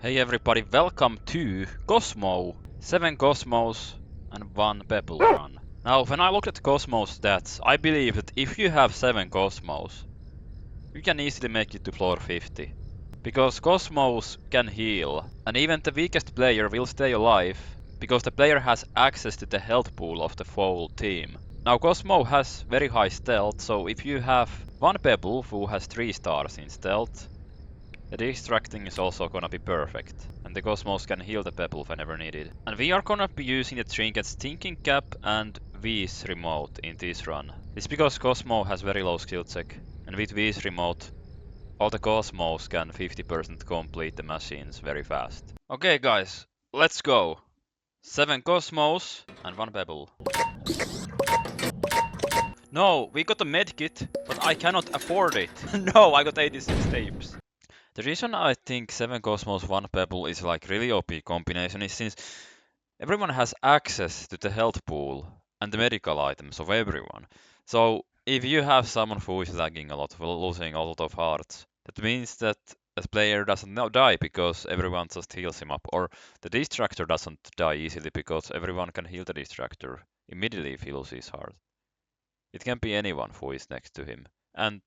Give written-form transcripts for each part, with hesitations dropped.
Hey everybody, welcome to Cosmo! 7 Cosmos and 1 Pebble run. Now, when I look at Cosmos stats, I believe that if you have 7 Cosmos, you can easily make it to floor 50. Because Cosmos can heal, and even the weakest player will stay alive, because the player has access to the health pool of the full team. Now, Cosmo has very high stealth, so if you have 1 Pebble who has 3 stars in stealth, the distracting is also gonna be perfect, and the Cosmos can heal the Pebble whenever needed. And we are gonna be using the Trinkets Thinking Cap and V's remote in this run. It's because Cosmo has very low skill check, and with V's remote, all the Cosmos can 50% complete the machines very fast. Okay guys, let's go! 7 Cosmos and 1 Pebble. No, we got a medkit, but I cannot afford it. No, I got 86 tapes. The reason I think 7 Cosmos 1 Pebble is like really OP combination is since everyone has access to the health pool and the medical items of everyone. So if you have someone who is lagging a lot, losing a lot of hearts, that means that the player doesn't die because everyone just heals him up, or the distractor doesn't die easily because everyone can heal the distractor immediately if he loses heart. It can be anyone who is next to him. And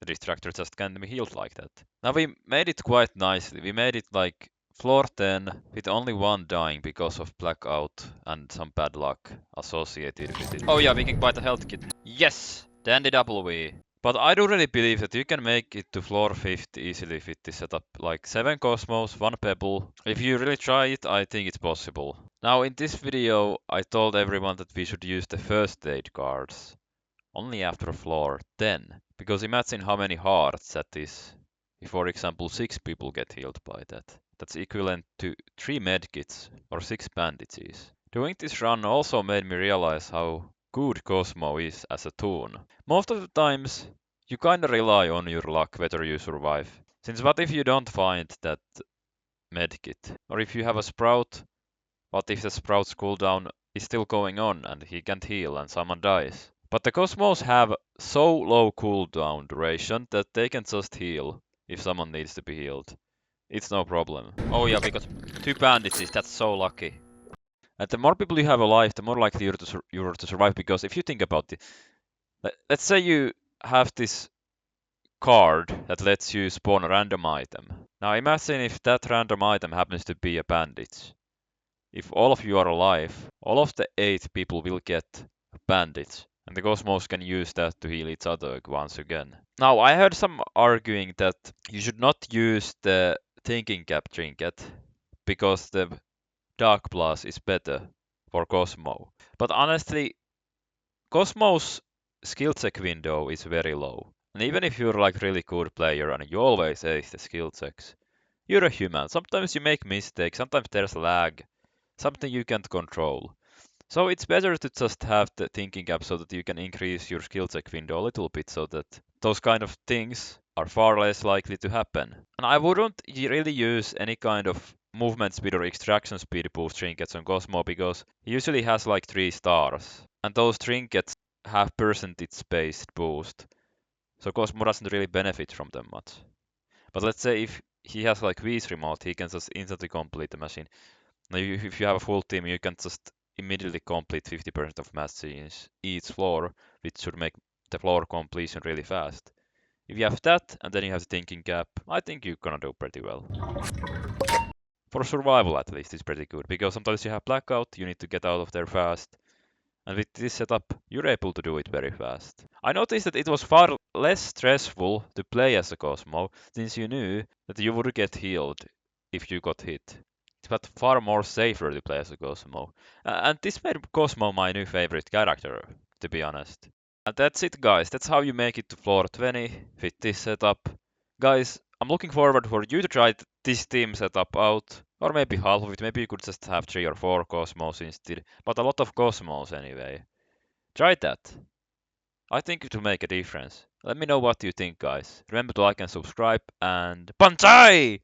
the distractor just can't be healed like that. Now we made it quite nicely. We made it like floor 10 with only one dying because of blackout and some bad luck associated with it. Oh yeah, we can buy the health kit. Yes! The NDW. But I do really believe that you can make it to floor 50 easily with this setup. Like 7 Cosmos, 1 Pebble. If you really try it, I think it's possible. Now in this video, I told everyone that we should use the first aid cards only after floor 10. Because imagine how many hearts that is. If, for example, 6 people get healed by that. That's equivalent to 3 medkits or 6 bandages. Doing this run also made me realize how good Cosmo is as a toon. Most of the times, you kinda rely on your luck whether you survive. Since what if you don't find that medkit? Or if you have a sprout, what if the sprout's cooldown is still going on and he can't heal and someone dies? But the Cosmos have so low cooldown duration that they can just heal if someone needs to be healed. It's no problem. Oh yeah, we got 2 bandages, that's so lucky. And the more people you have alive, the more likely you're to survive, because if you think about it, let's say you have this card that lets you spawn a random item. Now imagine if that random item happens to be a bandage. If all of you are alive, all of the 8 people will get a bandage. And the Cosmos can use that to heal each other once again. Now, I heard some arguing that you should not use the Thinking Cap trinket because the Dark Plus is better for Cosmo. But honestly, Cosmo's skill check window is very low. And even if you're like really good player and you always ace the skill checks, you're a human. Sometimes you make mistakes, sometimes there's lag, something you can't control. So it's better to just have the thinking cap so that you can increase your skill check window a little bit so that those kind of things are far less likely to happen. And I wouldn't really use any kind of movement speed or extraction speed boost trinkets on Cosmo because he usually has like 3 stars. And those trinkets have percentage based boost. So Cosmo doesn't really benefit from them much. But let's say if he has like V's remote, he can just instantly complete the machine. Now if you have a full team, you can just immediately complete 50% of machines each floor, which should make the floor completion really fast. If you have that, and then you have the thinking cap, I think you're gonna do pretty well. For survival at least, it's pretty good, because sometimes you have blackout, you need to get out of there fast, and with this setup, you're able to do it very fast. I noticed that it was far less stressful to play as a Cosmo, since you knew that you would get healed if you got hit. But far more safer to play as a Cosmo. And this made Cosmo my new favorite character, to be honest. And that's it guys, that's how you make it to floor 20 with this setup. Guys, I'm looking forward for you to try this team setup out, or maybe half of it, maybe you could just have 3 or 4 Cosmos instead, but a lot of Cosmos anyway. Try that. I think it will make a difference. Let me know what you think guys. Remember to like and subscribe, and Banzai!